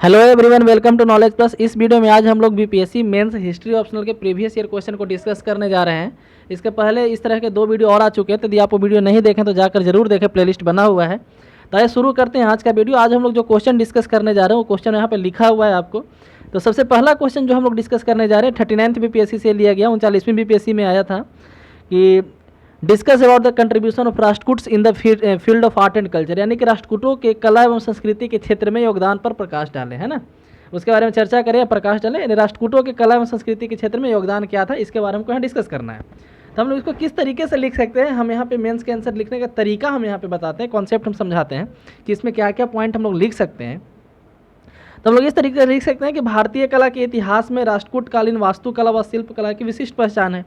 Hello everyone, welcome to knowledge plus. इस video में आज हम लोग बीपीएससी मेंस हिस्ट्री ऑप्शनल के प्रीवियस ईयर क्वेश्चन को डिस्कस करने जा रहे हैं। इसके पहले इस तरह के 2 वीडियो और आ चुके हैं, तो यदि आप वो वीडियो नहीं देखें तो जाकर जरूर देखें, प्लेलिस्ट बना हुआ है। तो आइए शुरू करते हैं आज का वीडियो। आज हम लोग जो क्वेश्चन डिस्कस करने जा रहे हैं वो क्वेश्चन यहाँ पर लिखा हुआ है आपको। तो सबसे पहला क्वेश्चन जो हम लोग डिस्कस करने जा रहे हैं 39th बीपीएससी से लिया गया, 39वीं बीपीएससी में आया था कि discuss about the contribution of Rashtrakutas in the field of art and culture, यानी कि राष्ट्रकूटों के कला एवं संस्कृति के क्षेत्र में योगदान पर प्रकाश डालें, है ना। उसके बारे में चर्चा करें, प्रकाश डालें, यानी राष्ट्रकूटों के कला एवं संस्कृति के क्षेत्र में योगदान क्या था, इसके बारे में यहाँ डिस्कस करना है। तो हम लोग इसको किस तरीके से लिख सकते हैं, हम यहाँ पे मेंस के आंसर लिखने का तरीका हम यहाँ पे बताते हैं, कॉन्सेप्ट हम समझाते हैं कि इसमें क्या क्या पॉइंट हम लोग लिख सकते हैं। तो हम लोग इस तरीके से लिख सकते हैं कि भारतीय कला के इतिहास में राष्ट्रकूटकालीन वास्तुकला व शिल्पकला की विशिष्ट पहचान है।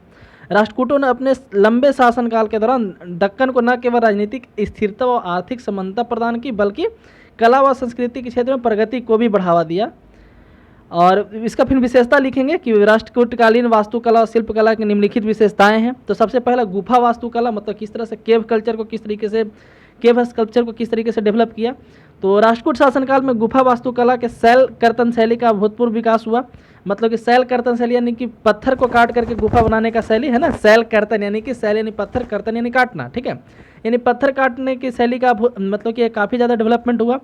राष्ट्रकूटों ने अपने लंबे शासनकाल के दौरान दक्कन को न केवल राजनीतिक स्थिरता व आर्थिक समानता प्रदान की, बल्कि कला व संस्कृति के क्षेत्र में प्रगति को भी बढ़ावा दिया। और इसका फिर विशेषता लिखेंगे कि राष्ट्रकूटकालीन वास्तुकला और शिल्पकला की निम्नलिखित विशेषताएं हैं। तो सबसे पहला गुफा वास्तुकला, मतलब किस तरह से केव कल्चर को किस तरीके से केव स्कल्पचर को किस तरीके से डेवलप किया। तो राष्ट्रकूट शासनकाल में गुफा वास्तुकला के शैल कर्तन शैली का अभूतपूर्व विकास हुआ। मतलब कि शैल कर्तन शैली यानी कि पत्थर को काट करके गुफा बनाने का शैली है ना। शैल कर्तन यानी कि शैल यानी पत्थर, कर्तन यानी काटना, ठीक है। यानी पत्थर काटने की शैली का मतलब कि काफ़ी ज़्यादा डेवलपमेंट हुआ।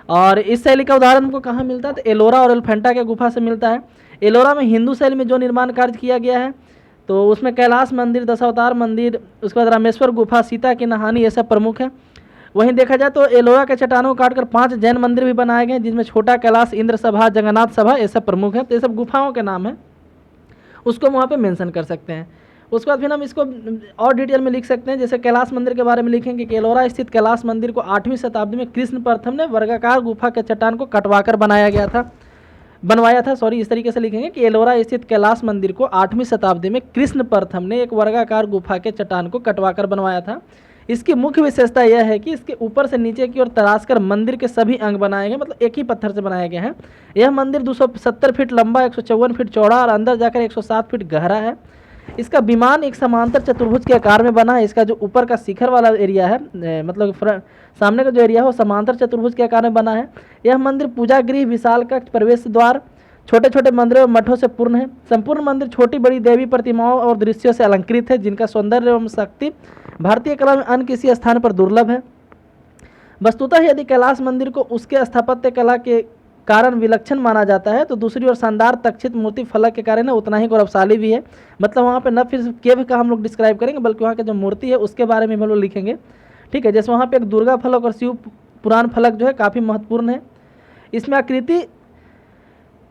और इस शैली का उदाहरण हमको कहाँ मिलता है, तो एलोरा और एलिफेंटा के गुफा से मिलता है। एलोरा में हिंदू शैली में जो निर्माण कार्य किया गया है, तो उसमें कैलाश मंदिर, दशावतार मंदिर, उसके बाद रामेश्वर गुफा, सीता की नहानी, ये सब प्रमुख है। वहीं देखा जाए तो एलोरा के चट्टानों को काटकर 5 जैन मंदिर भी बनाए गए, जिसमें छोटा कैलाश, इंद्र सभा, जगन्नाथ सभा, ये सब प्रमुख है। तो ये सब गुफाओं के नाम है, उसको हम वहाँ पे मेंशन कर सकते हैं। उसके बाद फिर हम इसको और डिटेल में लिख सकते हैं। जैसे कैलाश मंदिर के बारे में लिखेंगे कि एलोरा स्थित कैलाश मंदिर को 8वीं शताब्दी में कृष्ण प्रथम ने वर्गाकार गुफा के चट्टान को कटवाकर बनवाया था। इस तरीके से लिखेंगे कि एलोरा स्थित कैलाश मंदिर को 8वीं शताब्दी में कृष्ण प्रथम ने एक वर्गाकार गुफा के चट्टान को कटवाकर बनवाया था। इसकी मुख्य विशेषता यह है कि इसके ऊपर से नीचे की ओर तराश कर मंदिर के सभी अंग बनाए गए, मतलब एक ही पत्थर से बनाए गए हैं। यह मंदिर 270 फीट लंबा, 154 फीट चौड़ा और अंदर जाकर 107 फीट गहरा है। इसका विमान एक समांतर चतुर्भुज के आकार में बना है। इसका जो ऊपर का शिखर वाला एरिया है, मतलब सामने का जो एरिया है वो समांतर चतुर्भुज के आकार में बना है। यह मंदिर पूजा गृह, विशाल कक्ष, प्रवेश द्वार, छोटे छोटे मंदिरों और मठों से पूर्ण है। संपूर्ण मंदिर छोटी बड़ी देवी प्रतिमाओं और दृश्यों से अलंकृत है, जिनका सौंदर्य एवं शक्ति भारतीय कला में अन्य किसी स्थान पर दुर्लभ है। वस्तुतः यदि कैलाश मंदिर को उसके स्थापत्य कला के कारण विलक्षण माना जाता है, तो दूसरी ओर शानदार तक्षित मूर्ति फलक के कारण उतना ही गौरवशाली भी है। मतलब वहाँ पे न फिर केव का हम लोग डिस्क्राइब करेंगे, बल्कि वहाँ की जो मूर्ति है उसके बारे में हम लोग लिखेंगे, ठीक है। जैसे वहाँ पे एक दुर्गा फलक और शिव पुराण फलक जो है काफ़ी महत्वपूर्ण है। इसमें आकृति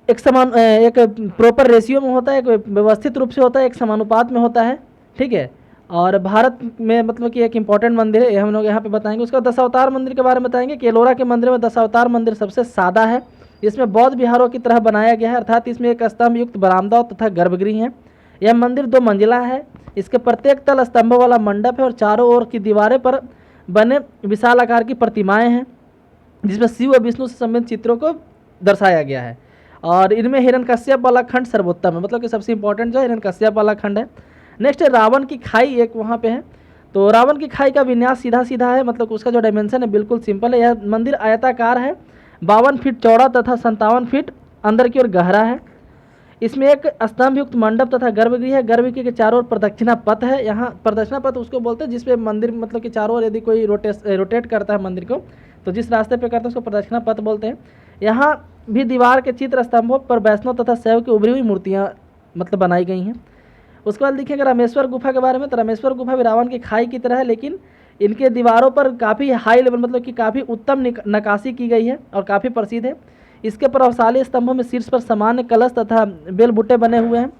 एक प्रॉपर रेशियो में होता है, एक व्यवस्थित रूप से होता है, एक समानुपात में होता है, ठीक है। और भारत में मतलब कि एक इम्पॉर्टेंट मंदिर है, हम लोग यहाँ पे बताएंगे। उसका दशावतार मंदिर के बारे में बताएंगे कि एलोरा के मंदिर में दशावतार मंदिर सबसे सादा है। इसमें बौद्ध विहारों की तरह बनाया गया है, अर्थात इसमें एक स्तंभ युक्त बरामदा तथा गर्भगृह है। यह मंदिर 2 मंजिला है। इसके प्रत्येक तल स्तंभों वाला मंडप है और चारों ओर की दीवारें पर बने विशाल आकार की प्रतिमाएं हैं, जिसमें शिव और विष्णु से संबंधित चित्रों को दर्शाया गया है। और इनमें हिरण्यकश्यप वाला खंड सर्वोत्तम है, मतलब कि सबसे इंपॉर्टेंट जो है हिरण्यकश्यप वाला खंड है। नेक्स्ट है रावण की खाई, एक वहाँ पे है। तो रावण की खाई का विन्यास सीधा सीधा है, मतलब उसका जो डायमेंशन है बिल्कुल सिंपल है। यह मंदिर आयताकार है, 52 फीट चौड़ा तथा 57 फीट अंदर की ओर गहरा है। इसमें एक स्तंभ युक्त मंडप तथा गर्भगृह है। गर्भगृह के चारों ओर प्रदक्षिणा पथ है। यहाँ प्रदक्षिणा पथ उसको बोलते हैं जिसपे मंदिर मतलब कि चारों ओर यदि कोई रोटेट करता है मंदिर को, तो जिस रास्ते पे करता है उसको प्रदक्षिणा पथ बोलते हैं। यहाँ भी दीवार के चित्र स्तंभों पर वैष्णव तथा शैव की उभरी हुई मूर्तियाँ मतलब बनाई गई हैं। उसके बाद लिखेंगे रामेश्वर गुफा के बारे में। तो रामेश्वर गुफा भी रावण की खाई की तरह है, लेकिन इनके दीवारों पर काफ़ी हाई लेवल मतलब कि काफ़ी उत्तम नक्काशी की गई है और काफ़ी प्रसिद्ध है। इसके प्रभावशाली स्तंभों में शीर्ष पर सामान्य कलश तथा बेलबुट्टे बने हुए हैं।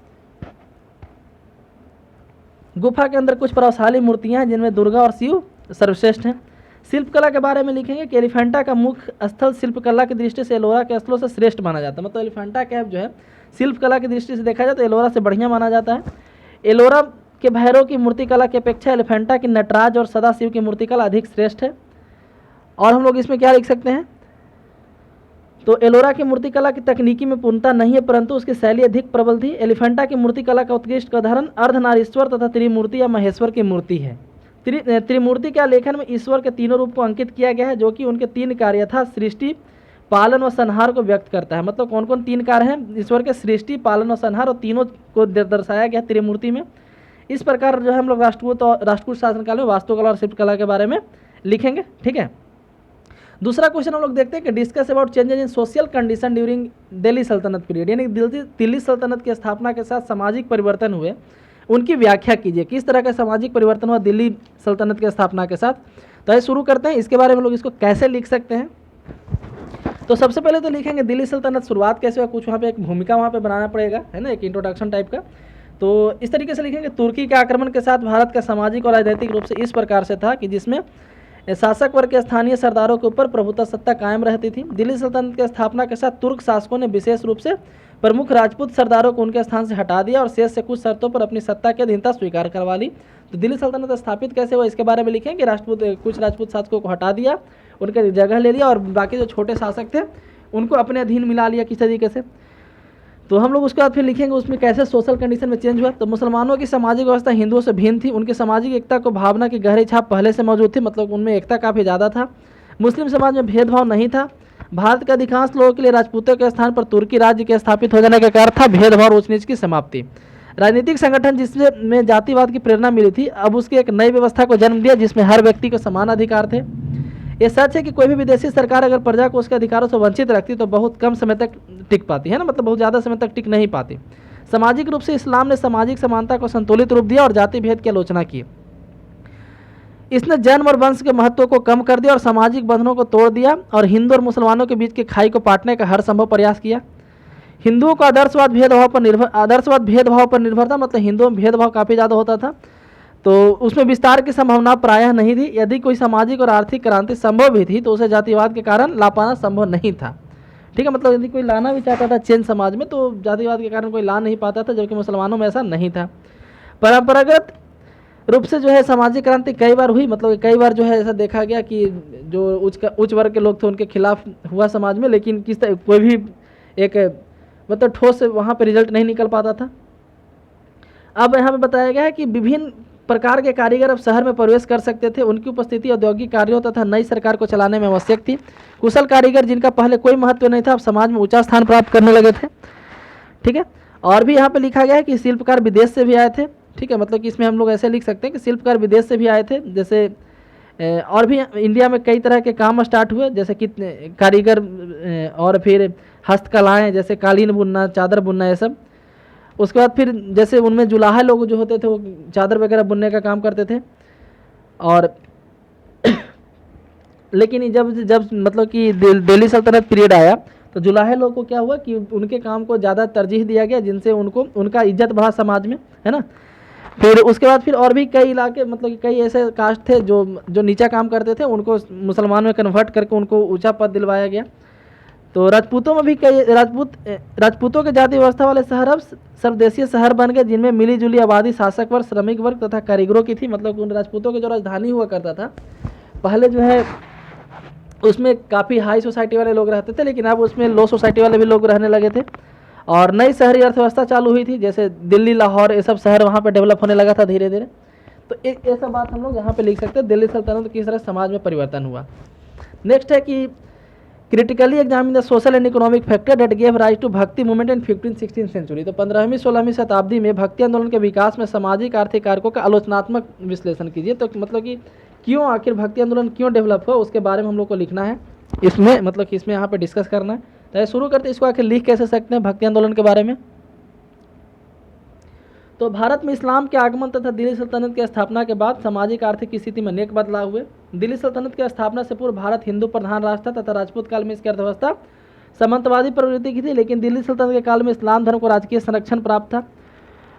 गुफा के अंदर कुछ प्रभावशाली मूर्तियां हैं, जिनमें दुर्गा और शिव सर्वश्रेष्ठ हैं। शिल्पकला के बारे में लिखेंगे कि एलिफेंटा का मुख्य स्थल शिल्पकला की दृष्टि से एलोरा के स्थलों से श्रेष्ठ माना जाता है। मतलब एलिफेंटा कैव जो है शिल्पकला की दृष्टि से देखा जाए तो एलोरा से बढ़िया माना जाता है। एलोरा के भैरव की मूर्तिकला की अपेक्षा एलिफेंटा की नटराज और सदाशिव की मूर्तिकला अधिक श्रेष्ठ है। और हम लोग इसमें क्या लिख सकते हैं, तो एलोरा की मूर्तिकला की तकनीकी में पूर्णता नहीं है, परंतु उसकी शैली अधिक प्रबल थी। एलिफेंटा की मूर्तिकला का उत्कृष्ट उदाहरण अर्धनारीश्वर तथा त्रिमूर्ति या महेश्वर की मूर्ति है। त्रिमूर्ति के आलेखन में ईश्वर के तीनों रूप को अंकित किया गया है, जो कि उनके 3 कार्य था, सृष्टि, पालन व संहार को व्यक्त करता है। मतलब कौन कौन 3 कार्य हैं ईश्वर के? सृष्टि, पालन और संहार, और तीनों को दर्शाया गया त्रिमूर्ति में। इस प्रकार जो है हम लोग राष्ट्रकूट शासनकाल में वास्तुकला और शिल्पकला के बारे में लिखेंगे। ठीक है, दूसरा क्वेश्चन हम लोग देखते हैं कि discuss about changes in social condition during Delhi सल्तनत पीरियड, यानी दिल्ली सल्तनत की स्थापना के साथ सामाजिक परिवर्तन हुए, उनकी व्याख्या कीजिए। किस तरह का सामाजिक परिवर्तन हुआ दिल्ली सल्तनत की स्थापना के साथ? तो आइए शुरू करते हैं, इसके बारे में लोग इसको कैसे लिख सकते हैं। तो सबसे पहले तो लिखेंगे दिल्ली सल्तनत शुरुआत कैसे हुआ, कुछ वहाँ पे एक भूमिका वहाँ पे बनाना पड़ेगा, है ना, एक इंट्रोडक्शन टाइप का। तो इस तरीके से लिखेंगे, तुर्की के आक्रमण के साथ भारत का सामाजिक और राजनीतिक रूप से इस प्रकार से था कि जिसमें शासक वर्ग के स्थानीय सरदारों के ऊपर प्रभुता सत्ता कायम रहती थी। दिल्ली सल्तनत की स्थापना के साथ तुर्क शासकों ने विशेष रूप से प्रमुख राजपूत सरदारों को उनके स्थान से हटा दिया और शेष से कुछ शर्तों पर अपनी सत्ता की अधीनता स्वीकार करवा ली। तो दिल्ली सल्तनत स्थापित कैसे हुआ इसके बारे में लिखेंगे, कुछ राजपूत शासकों को हटा दिया, उनके जगह ले लिया और बाकी जो छोटे शासक थे उनको अपने अधीन मिला लिया किस तरीके से। तो हम लोग उसके बाद फिर लिखेंगे उसमें कैसे सोशल कंडीशन में चेंज हुआ। तो मुसलमानों की सामाजिक व्यवस्था हिंदुओं से भिन्न थी, उनकी सामाजिक एकता को भावना की गहरी छाप पहले से मौजूद थी, मतलब उनमें एकता काफ़ी ज़्यादा था। मुस्लिम समाज में भेदभाव नहीं था। भारत के अधिकांश लोगों के लिए राजपूतों के स्थान पर तुर्की राज्य के स्थापित हो जाने का कारण था भेदभाव और ऊंच नीच की समाप्ति। राजनीतिक संगठन जिसमें जातिवाद की प्रेरणा मिली थी, अब उसकी एक नई व्यवस्था को जन्म दिया जिसमें हर व्यक्ति को समान अधिकार थे। ये सच है कि कोई भी विदेशी सरकार अगर प्रजा को उसके अधिकारों से वंचित रखती तो बहुत कम समय तक टिक पाती है ना, मतलब बहुत ज़्यादा समय तक टिक नहीं पाती। सामाजिक रूप से इस्लाम ने सामाजिक समानता को संतुलित रूप दिया और जाति भेद की आलोचना की। इसने जन्म और वंश के महत्व को कम कर दिया और सामाजिक बंधनों को तोड़ दिया और हिंदू और मुसलमानों के बीच की खाई को पाटने का हर संभव प्रयास किया। हिंदुओं को आदर्शवाद भेदभाव पर निर्भर था, मतलब हिंदुओं में भेदभाव काफ़ी ज़्यादा होता था, तो उसमें विस्तार की संभावना प्रायः नहीं थी। यदि कोई सामाजिक और आर्थिक क्रांति संभव भी थी तो उसे जातिवाद के कारण ला पाना संभव नहीं था। ठीक है, मतलब यदि कोई लाना भी चाहता था चेंज समाज में तो जातिवाद के कारण कोई ला नहीं पाता था, जबकि मुसलमानों में ऐसा नहीं था। परंपरागत रूप से जो है सामाजिक क्रांति कई बार हुई, मतलब कई बार जो है ऐसा देखा गया कि जो उच्च वर्ग के लोग थे उनके खिलाफ हुआ समाज में, लेकिन कोई भी एक मतलब ठोस वहाँ पर रिजल्ट नहीं निकल पाता था। अब यहाँ पे बताया गया है कि विभिन्न प्रकार के कारीगर अब शहर में प्रवेश कर सकते थे। उनकी उपस्थिति औद्योगिक कार्यों तथा नई सरकार को चलाने में आवश्यक थी। कुशल कारीगर जिनका पहले कोई महत्व नहीं था अब समाज में ऊंचा स्थान प्राप्त करने लगे थे। ठीक है, और भी यहाँ पे लिखा गया है कि शिल्पकार विदेश से भी आए थे। ठीक है, मतलब कि इसमें हम लोग ऐसे लिख सकते हैं कि शिल्पकार विदेश से भी आए थे। जैसे और भी इंडिया में कई तरह के काम स्टार्ट हुए, जैसे कि कारीगर और फिर हस्तकलाएँ जैसे कालीन बुनना, चादर बुनना, ये सब। उसके बाद फिर जैसे उनमें जुलाहा लोग जो होते थे वो चादर वगैरह बुनने का काम करते थे। और लेकिन जब मतलब कि दिल्ली सल्तनत पीरियड आया तो जुलाहे लोग को क्या हुआ कि उनके काम को ज़्यादा तरजीह दिया गया, जिनसे उनका इज्जत बढ़ा समाज में, है ना। फिर उसके बाद फिर और भी कई इलाके, मतलब कि कई ऐसे कास्ट थे जो नीचा काम करते थे, उनको मुसलमान में कन्वर्ट करके उनको ऊँचा पद दिलवाया गया। तो राजपूतों में भी कई राजपूतों के जाति व्यवस्था वाले शहर अब सर्वदेशीय शहर बन गए, जिनमें मिली जुली आबादी शासक वर्ग, श्रमिक वर्ग तथा कारीगरों की थी। मतलब उन राजपूतों की जो राजधानी हुआ करता था पहले जो है उसमें काफ़ी हाई सोसाइटी वाले लोग रहते थे, लेकिन अब उसमें लो सोसाइटी वाले भी लोग रहने लगे थे। और नई शहरी अर्थव्यवस्था चालू हुई थी, जैसे दिल्ली, लाहौर, ये सब शहर वहाँ पर डेवलप होने लगा था धीरे धीरे। तो ये सब बात हम लोग यहाँ पे लिख सकते हैं, दिल्ली सल्तनत किस तरह समाज में परिवर्तन हुआ। नेक्स्ट है कि critically examine the social and economic factor that gave rise to Bhakti movement in 15th-16th century. तो 15वीं 16वीं शताब्दी में भक्ति आंदोलन के विकास में सामाजिक आर्थिक कारकों का आलोचनात्मक विश्लेषण कीजिए। तो मतलब कि क्यों आखिर भक्ति आंदोलन क्यों डेवलप हुआ उसके बारे में हम लोग को लिखना है इसमें, मतलब कि इसमें यहाँ पे डिस्कस करना है। तो शुरू करते इसको आखिर लिख कैसे सकते हैं भक्ति आंदोलन के बारे में। तो भारत में इस्लाम के आगमन तथा दिल्ली सल्तनत की स्थापना के बाद सामाजिक आर्थिक स्थिति में अनेक बदलाव हुए। दिल्ली सल्तनत की स्थापना से पूर्व भारत हिंदू प्रधान राष्ट्र था तथा राजपूत काल में इसकी अर्थव्यवस्था सामंतवादी प्रवृत्ति की थी, लेकिन दिल्ली सल्तनत के काल में इस्लाम धर्म को राजकीय संरक्षण प्राप्त था,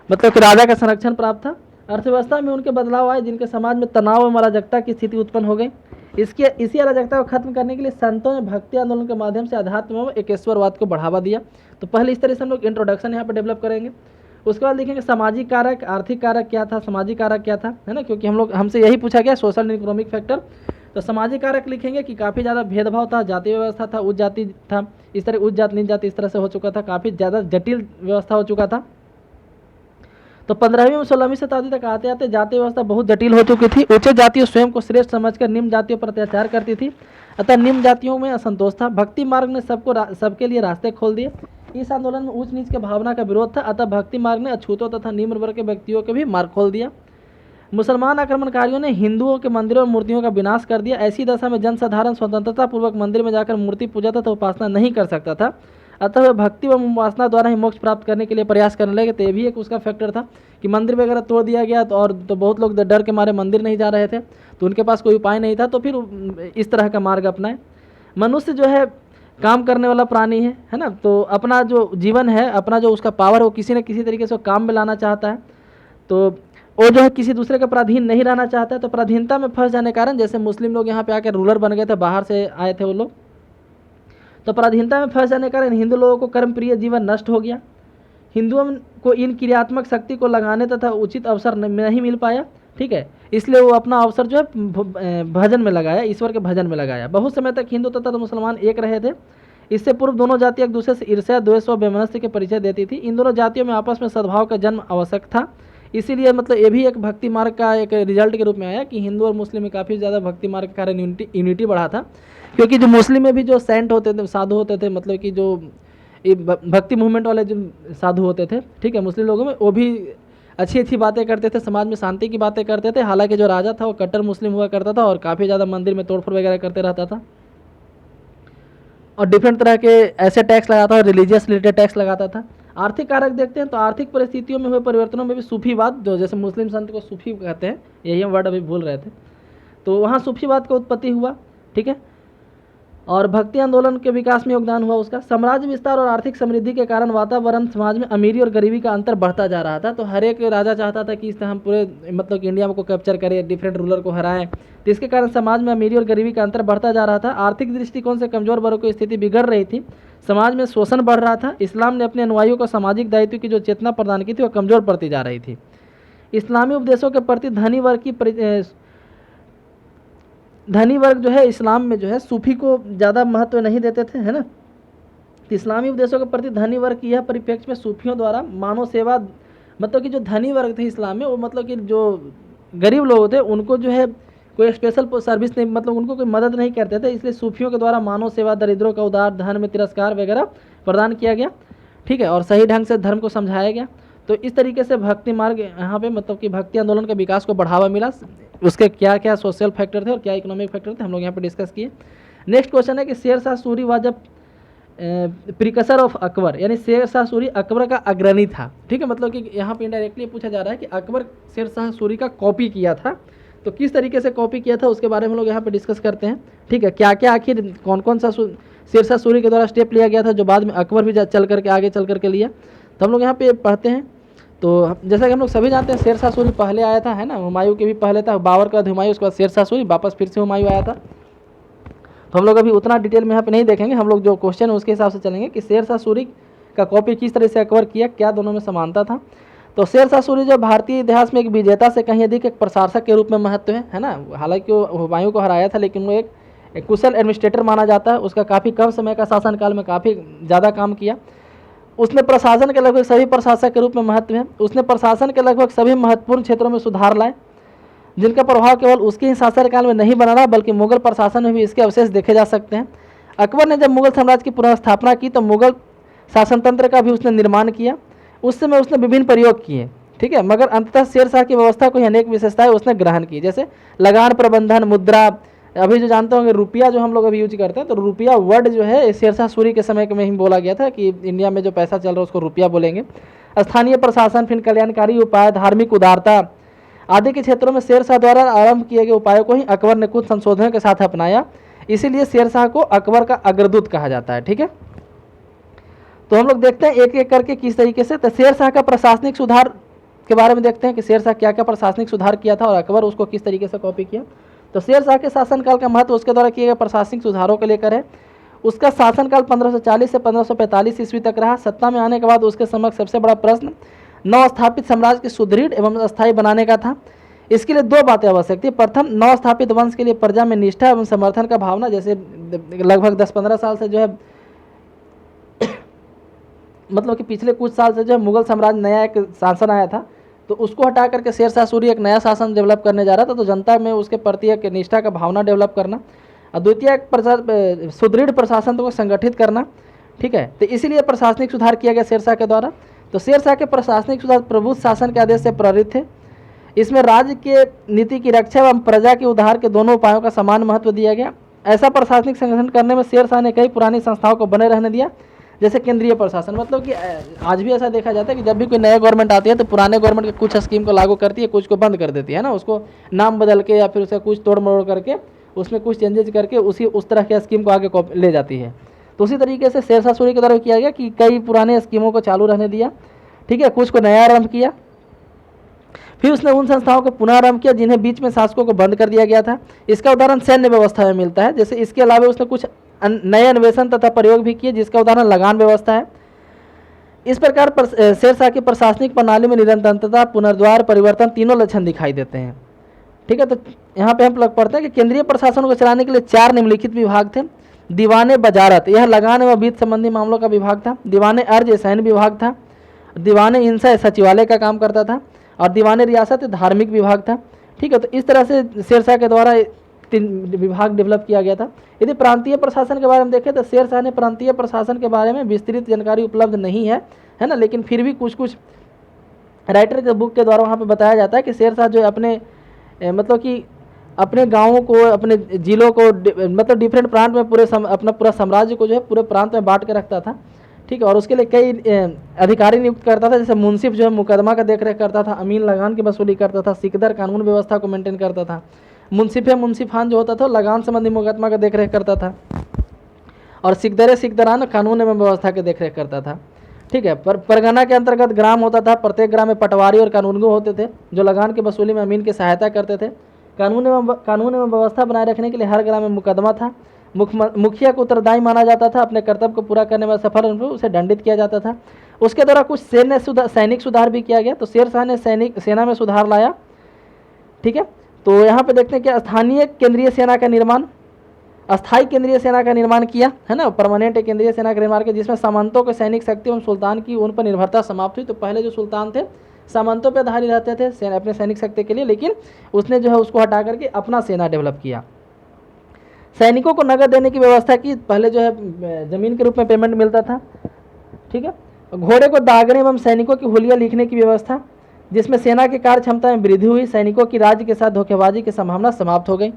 मतलब कि राजा का संरक्षण प्राप्त था। अर्थव्यवस्था में उनके बदलाव आए जिनके समाज में तनाव और अराजकता की स्थिति उत्पन्न हो गई। इसी अराजकता को खत्म करने के लिए संतों ने भक्ति आंदोलन के माध्यम से अध्यात्म एवं एकेश्वरवाद को बढ़ावा दिया। तो पहले इस तरह से हम लोग इंट्रोडक्शन यहाँ पर डेवलप करेंगे। उसके बाद देखेंगे सामाजिक कारक, आर्थिक कारक क्या था, सामाजिक कारक क्या था, है ना, क्योंकि हमसे यही पूछा गया सोशल एंड इकोनॉमिक फैक्टर। तो सामाजिक कारक लिखेंगे कि काफ़ी ज़्यादा भेदभाव था, जाति व्यवस्था था, उच्च जाति था, इस तरह उच्च जाति नीच जाति इस तरह से हो चुका था, काफ़ी ज़्यादा जटिल व्यवस्था हो चुका था। तो 15वीं और 16वीं शताब्दी तक आते आते जाति व्यवस्था बहुत जटिल हो चुकी थी। उच्च जातियों स्वयं को श्रेष्ठ समझकर निम्न जातियों पर अत्याचार करती थी, अतः निम्न जातियों में असंतोष था। भक्ति मार्ग ने सबके लिए रास्ते खोल दिए। इस आंदोलन में ऊंच नीच के भावना का विरोध था, अतः भक्ति मार्ग ने अछूतों तथा निम्न वर्ग के व्यक्तियों के भी मार्ग खोल दिया। मुसलमान आक्रमणकारियों ने हिंदुओं के मंदिरों और मूर्तियों का विनाश कर दिया। ऐसी दशा में जनसाधारण स्वतंत्रता पूर्वक मंदिर में जाकर मूर्ति पूजा तथा उपासना नहीं कर सकता था, अतः वह भक्ति व उपासना द्वारा ही मोक्ष प्राप्त करने के लिए प्रयास करने लगे। तो ये भी एक उसका फैक्टर था कि मंदिर वगैरह तोड़ दिया गया तो बहुत लोग डर के मारे मंदिर नहीं जा रहे थे, तो उनके पास कोई उपाय नहीं था, तो फिर इस तरह का मार्ग अपनाए। मनुष्य जो है काम करने वाला प्राणी है ना, तो अपना जो जीवन है, अपना जो उसका पावर है, वो किसी न किसी तरीके से काम में लाना चाहता है। तो वो जो है किसी दूसरे के पराधीन नहीं रहना चाहता है। तो पराधीनता में फंस जाने के कारण जैसे मुस्लिम लोग यहाँ पे आकर रूलर बन गए थे, बाहर से आए थे वो लोग, तो पराधीनता में फंस जाने के कारण हिंदू लोगों को कर्मप्रिय जीवन नष्ट हो गया। हिंदुओं को इन क्रियात्मक शक्ति को लगाने तथा उचित अवसर नहीं मिल पाया, ठीक है, इसलिए वो अपना अवसर जो है भजन में लगाया, ईश्वर के भजन में लगाया। बहुत समय तक हिंदू तथा मुसलमान एक रहे थे। इससे पूर्व दोनों जातियाँ एक दूसरे से ईर्ष्या, द्वेष व वैमनस्य के परिचय देती थी। इन दोनों जातियों में आपस में सद्भाव का जन्म आवश्यक था। इसीलिए मतलब ये भी एक भक्ति मार्ग का एक रिजल्ट के रूप में आया कि हिंदू और मुस्लिम में काफ़ी ज़्यादा भक्ति मार्ग के कारण यूनिटी बढ़ा था। क्योंकि जो मुस्लिम में भी जो सेंट होते थे, साधु होते थे, मतलब कि जो भक्ति मूवमेंट वाले जो साधु होते थे, ठीक है, मुस्लिम लोगों में, वो भी अच्छी अच्छी बातें करते थे, समाज में शांति की बातें करते थे। हालांकि जो राजा था वो कट्टर मुस्लिम हुआ करता था और काफ़ी ज़्यादा मंदिर में तोड़फोड़ वगैरह करते रहता था और डिफरेंट तरह के ऐसे टैक्स लगाता था, रिलीजियस रिलेटेड टैक्स लगाता था। आर्थिक कारक देखते हैं तो आर्थिक परिस्थितियों में हुए परिवर्तनों में भी सूफीवाद, जो जैसे मुस्लिम संत को सूफी कहते हैं, यही हम वर्ड अभी भूल रहे थे, तो वहाँ सूफीवाद का उत्पत्ति हुआ, ठीक है, और भक्ति आंदोलन के विकास में योगदान हुआ उसका। साम्राज्य विस्तार और आर्थिक समृद्धि के कारण वातावरण समाज में अमीरी और गरीबी का अंतर बढ़ता जा रहा था। तो हर एक राजा चाहता था कि इस तरह हम पूरे मतलब कि इंडिया को कैप्चर करें, डिफरेंट रूलर को हराएं, तो इसके कारण समाज में अमीरी और गरीबी का अंतर बढ़ता जा रहा था। आर्थिक दृष्टिकोण से कमजोर वर्गों की स्थिति बिगड़ रही थी, समाज में शोषण बढ़ रहा था। इस्लाम ने अपने अनुयायियों को सामाजिक दायित्व की जो चेतना प्रदान की थी वह कमजोर पड़ती जा रही थी। इस्लामी उपदेशों के प्रति धनी वर्ग जो है इस्लाम में जो है सूफी को ज़्यादा महत्व नहीं देते थे, है ना। तो इस्लामी उपदेशों के प्रति धनी वर्ग की यह परिप्रेक्ष्य में सूफियों द्वारा मानव सेवा, मतलब कि जो धनी वर्ग थे इस्लाम में, वो मतलब कि जो गरीब लोग थे उनको जो है कोई स्पेशल सर्विस नहीं, मतलब उनको कोई मदद नहीं करते थे, इसलिए सूफियों के द्वारा मानव सेवा, दरिद्रों का उदार, धन में तिरस्कार वगैरह प्रदान किया गया, ठीक है, और सही ढंग से धर्म को समझाया गया। तो इस तरीके से भक्ति मार्ग यहाँ पे मतलब कि भक्ति आंदोलन के विकास को बढ़ावा मिला। उसके क्या क्या सोशल फैक्टर थे और क्या इकोनॉमिक फैक्टर थे हम लोग यहाँ पे डिस्कस किए। नेक्स्ट क्वेश्चन है कि शेर शाह सूरी वाजब प्रिकसर ऑफ अकबर, यानी शेर शाह सूरी अकबर का अग्रणी था, ठीक है, मतलब कि यहाँ पे इनडायरेक्टली पूछा जा रहा है कि अकबर शेर शाह सूरी का कॉपी किया था, तो किस तरीके से कॉपी किया था उसके बारे में हम लोग यहाँ पे डिस्कस करते हैं, ठीक है। क्या क्या आखिर कौन कौन सा शेर शाह सूरी के द्वारा स्टेप लिया गया था जो बाद में अकबर भी चल करके आगे चल करके लिया, तो हम लोग यहाँ पे पढ़ते हैं। तो जैसा कि हम लोग सभी जानते हैं शेर शाह सूरी पहले आया था, है ना, हुमायूं के भी पहले था, बाबर का हुमायूं, उसके बाद शेर शाह सूरी, वापस फिर से हुमायूं आया था। तो हम लोग अभी उतना डिटेल में यहाँ पे नहीं देखेंगे, हम लोग जो क्वेश्चन है उसके हिसाब से चलेंगे कि शेर शाह सूरी का कॉपी किस तरह से अकबर किया, क्या दोनों में समानता था। तो शेर शाह सूरी जो भारतीय इतिहास में एक विजेता से कहीं अधिक एक प्रशासक के रूप में महत्व है ना। हालांकि वो हुमायूं को हराया था, लेकिन वो एक कुशल एडमिनिस्ट्रेटर माना जाता है। उसका काफ़ी कम समय का शासनकाल में काफ़ी ज़्यादा काम किया। उसने प्रशासन के लगभग सभी प्रशासक के रूप में महत्व है। उसने प्रशासन के लगभग सभी महत्वपूर्ण क्षेत्रों में सुधार लाए, जिनका प्रभाव केवल उसके ही शासनकाल में नहीं बना रहा बल्कि मुगल प्रशासन में भी इसके अवशेष देखे जा सकते हैं। अकबर ने जब मुगल साम्राज्य की पुनर्स्थापना की तो मुगल शासन तंत्र का भी उसने निर्माण किया। उस समय उसने विभिन्न प्रयोग किए, ठीक है, मगर अंततः शेर शाह की व्यवस्था को अनेक विशेषताएं उसने ग्रहण की, जैसे लगान प्रबंधन, मुद्रा। अभी जो जानते होंगे रुपया जो हम लोग अभी यूज करते हैं, तो रुपया वर्ड जो है शेर शाह सूरी के समय में ही बोला गया था कि इंडिया में जो पैसा चल रहा है उसको रुपया बोलेंगे। स्थानीय प्रशासन, फिर कल्याणकारी उपाय, धार्मिक उदारता आदि के क्षेत्रों में शेर शाह द्वारा आरंभ किए गए उपायों को ही अकबर ने कुछ संशोधनों के साथ अपनाया। इसीलिए शेर शाह को अकबर का अग्रदूत कहा जाता है, ठीक है। तो हम लोग देखते हैं एक एक करके किस तरीके से। तो शेर शाह का प्रशासनिक सुधार के बारे में देखते हैं कि शेर शाह क्या क्या प्रशासनिक सुधार किया था और अकबर उसको किस तरीके से कॉपी किया। तो शेर शाह के शासनकाल का महत्व उसके द्वारा किए गए प्रशासनिक सुधारों को लेकर है। उसका शासनकाल 1540 से 1545 ईस्वी तक रहा। सत्ता में आने के बाद उसके समक्ष सबसे बड़ा प्रश्न नवस्थापित साम्राज्य के सुदृढ़ एवं अस्थायी बनाने का था। इसके लिए दो बातें आवश्यक थी। प्रथम, नवस्थापित वंश के लिए प्रजा में निष्ठा एवं समर्थन का भावना, जैसे लगभग 10-15 साल से जो है मतलब कि पिछले कुछ साल से जो है मुगल साम्राज्य नया एक शासन आया था, तो उसको हटा करके शेरशाह सूरी एक नया शासन डेवलप करने जा रहा था। तो जनता में उसके प्रति एक निष्ठा का भावना डेवलप करना, और द्वितीय एक सुदृढ़ प्रशासन को संगठित करना, ठीक है। तो इसीलिए प्रशासनिक सुधार किया गया शेरशाह के द्वारा। तो शेरशाह के प्रशासनिक सुधार प्रभुत्व शासन के आदेश से प्रेरित थे। इसमें राज्य के नीति की रक्षा एवं प्रजा के उद्धार के दोनों उपायों का समान महत्व दिया गया। ऐसा प्रशासनिक संगठन करने में शेरशाह ने कई पुरानी संस्थाओं को बने रहने दिया, जैसे केंद्रीय प्रशासन। मतलब कि आज भी ऐसा देखा जाता है कि जब भी कोई नया गवर्नमेंट आती है तो पुराने गवर्नमेंट के कुछ स्कीम को लागू करती है, कुछ को बंद कर देती है ना, उसको नाम बदल के या फिर उसका कुछ तोड़ मरोड़ करके उसमें कुछ चेंजेस करके उस तरह के स्कीम को आगे ले जाती है। तो उसी तरीके से शेरशाह सूरी के द्वारा किया गया कि कई पुराने स्कीमों को चालू रहने दिया, ठीक है, कुछ को नया आरंभ किया। फिर उसने उन संस्थाओं को पुनः आरंभ किया जिन्हें बीच में शासकों को बंद कर दिया गया था। इसका उदाहरण सैन्य व्यवस्था में मिलता है। जैसे इसके अलावा उसने कुछ नए अन्वेषण तथा प्रयोग भी किए, जिसका उदाहरण लगान व्यवस्था है। इस प्रकार शेरशाह की प्रशासनिक प्रणाली में निरंतरता, पुनर्द्वार, परिवर्तन तीनों लक्षण दिखाई देते हैं, ठीक है। तो यहाँ पे हम लोग पढ़ते हैं कि केंद्रीय प्रशासन को चलाने के लिए 4 निम्नलिखित विभाग थे। दीवाने बजारत, यह लगान एवं वित्त संबंधी मामलों का विभाग था। दीवाने अर्ज सैन्य विभाग था। दीवाने इंसा सचिवालय का काम करता था। और दीवाने रियासत धार्मिक विभाग था, ठीक है। तो इस तरह से शेरशाह के द्वारा 3 विभाग डेवलप किया गया था। यदि प्रांतीय प्रशासन के बारे में देखें तो शेरशाह ने प्रांतीय प्रशासन के बारे में विस्तृत जानकारी उपलब्ध नहीं है ना, लेकिन फिर भी कुछ कुछ राइटर के बुक के द्वारा वहाँ पे बताया जाता है कि शेरशाह जो अपने मतलब कि अपने गाँवों को, अपने जिलों को, मतलब डिफरेंट प्रांत में अपना पूरा साम्राज्य को जो है पूरे प्रांत में बांट के रखता था, ठीक है। और उसके लिए कई अधिकारी नियुक्त करता था। जैसे मुंसिफ जो है मुकदमा का देखरेख करता था, अमीन लगान की वसूली करता था, सिकदर कानून व्यवस्था को मेंटेन करता था, मुंसिफान जो होता था लगान संबंधी मुकदमा का देखरेख करता था, और सिकदरान कानून एवं व्यवस्था के देखरेख करता था, ठीक है। परगना के अंतर्गत ग्राम होता था। प्रत्येक ग्राम में पटवारी और कानूनगो होते थे जो लगान की वसूली में अमीन की सहायता करते थे। कानून एवं व्यवस्था बनाए रखने के लिए हर ग्राम में मुकदमा था। मुखिया को उत्तरदायी माना जाता था। अपने कर्तव्य को पूरा करने में सफल होने पर उसे दंडित किया जाता था। उसके द्वारा कुछ सैनिक सुधार भी किया गया। तो शेरशाह ने सेना में सुधार लाया, ठीक है। तो यहाँ पे देखते हैं कि स्थानीय केंद्रीय सेना का निर्माण, अस्थायी केंद्रीय सेना का निर्माण किया, है ना, परमानेंट केंद्रीय सेना का निर्माण किया, जिसमें सामंतों के सैनिक शक्ति एवं सुल्तान की उन पर निर्भरता समाप्त हुई। तो पहले जो सुल्तान थे सामंतों पर आधारित रहते थे अपने सैनिक शक्ति के लिए, लेकिन उसने जो है उसको हटा करके अपना सेना डेवलप किया। सैनिकों को नगद देने की व्यवस्था की। पहले जो है जमीन के रूप में पेमेंट मिलता था, ठीक है। घोड़े को दागने एवं सैनिकों की हुलिया लिखने की व्यवस्था, जिसमें सेना की कार्य क्षमता में वृद्धि हुई। सैनिकों की राज्य के साथ धोखेबाजी की संभावना समाप्त हो गई।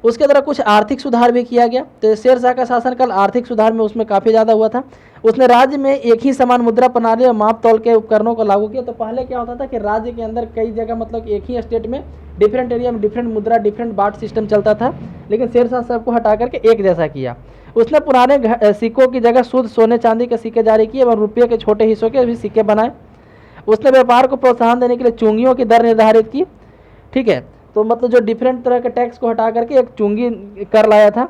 उसके द्वारा कुछ आर्थिक सुधार भी किया गया। तो शेरशाह का शासनकाल आर्थिक सुधार में उसमें काफ़ी ज़्यादा हुआ था। उसने राज्य में एक ही समान मुद्रा प्रणाली और माप तौल के उपकरणों को लागू किया। तो पहले क्या होता था कि राज्य के अंदर कई जगह मतलब एक ही स्टेट में डिफरेंट एरिया में डिफरेंट मुद्रा, डिफरेंट बाट सिस्टम चलता था, लेकिन शेरशाह सबको हटा करके एक जैसा किया। उसने पुराने सिक्कों की जगह शुद्ध सोने चांदी के सिक्के जारी किए और रुपये के छोटे हिस्सों के भी सिक्के बनाए। उसने व्यापार को प्रोत्साहन देने के लिए चुंगियों की दर निर्धारित की, ठीक है। तो मतलब जो डिफरेंट तरह के टैक्स को हटा करके एक चुंगी कर लाया था,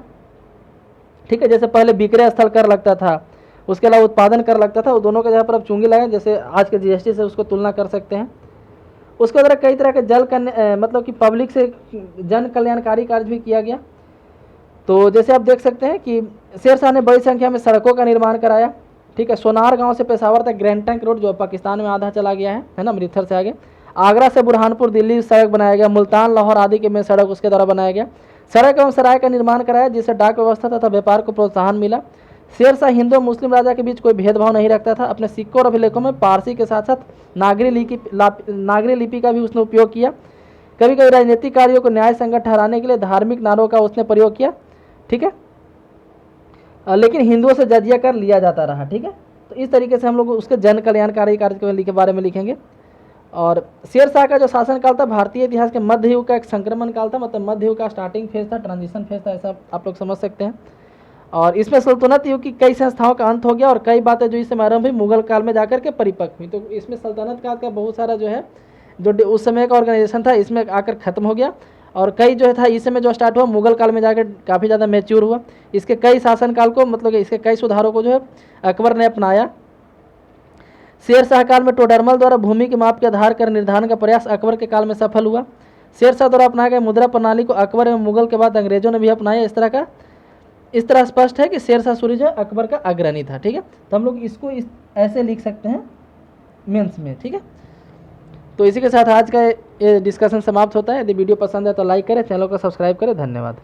ठीक है। जैसे पहले विक्रय स्थल कर लगता था, उसके अलावा उत्पादन कर लगता था, वो दोनों के जगह पर अब चुंगी लगाए, जैसे आज के जीएसटी से उसको तुलना कर सकते हैं। उसके द्वारा कई तरह के मतलब कि पब्लिक से जन कल्याणकारी कार्य भी किया गया। तो जैसे आप देख सकते हैं कि शेरशाह ने बड़ी संख्या में सड़कों का निर्माण कराया, ठीक है। सोनार गांव से पेशावर तक ग्रैंड ट्रंक रोड जो पाकिस्तान में आधा चला गया है ना, अमृतसर से आगे। आगरा से बुरहानपुर दिल्ली सड़क बनाया गया। मुल्तान लाहौर आदि के में सड़क उसके द्वारा बनाया गया। सड़क एवं सराय का निर्माण कराया, जिससे डाक व्यवस्था तथा व्यापार को प्रोत्साहन मिला। शेरशाह हिंदू मुस्लिम राजा के बीच कोई भेदभाव नहीं रखता था। अपने सिक्कों और अभिलेखों में पारसी के साथ साथ नागरी लिपि का भी उसने उपयोग किया। कभी कभी राजनीतिक कार्यों को न्याय संगत ठहराने के लिए धार्मिक नारों का उसने प्रयोग किया, ठीक है। लेकिन हिंदुओं से जजिया कर लिया जाता रहा, ठीक है। तो इस तरीके से हम लोग उसके जन कल्याणकारी कार्य के बारे में लिखेंगे। और शेरशाह का जो शासनकाल था भारतीय इतिहास के मध्य युग का एक संक्रमण काल था, मतलब मध्य युग का स्टार्टिंग फेज था, ट्रांजिशन फेज था, ऐसा आप लोग समझ सकते हैं। और इसमें सल्तनत युग की कई संस्थाओं का अंत हो गया और कई बातें जो इस समय आरंभ हुई मुगल काल में जाकर के परिपक्व हुई। तो इसमें सल्तनत काल का बहुत सारा जो है जो उस समय का ऑर्गेनाइजेशन था इसमें आकर ख़त्म हो गया। और कई जो था इस समय जो स्टार्ट हुआ मुगल काल में जाकर काफ़ी ज़्यादा मैच्योर हुआ। इसके कई शासनकाल को मतलब इसके कई सुधारों को जो है अकबर ने अपनाया। शेरशाह काल में टोडरमल द्वारा भूमि के माप के आधार कर निर्धारण का प्रयास अकबर के काल में सफल हुआ। शेरशाह द्वारा अपनाए गए मुद्रा प्रणाली को अकबर एवं मुगल के बाद अंग्रेजों ने भी अपनाया। इस तरह स्पष्ट है कि शेरशाह सूरी जो अकबर का अग्रणी था, ठीक है। तो हम लोग इसको ऐसे लिख सकते हैं मेंस में, ठीक है। तो इसी के साथ आज का ये डिस्कशन समाप्त होता है। यदि वीडियो पसंद है तो लाइक करें, चैनल को सब्सक्राइब करें। धन्यवाद।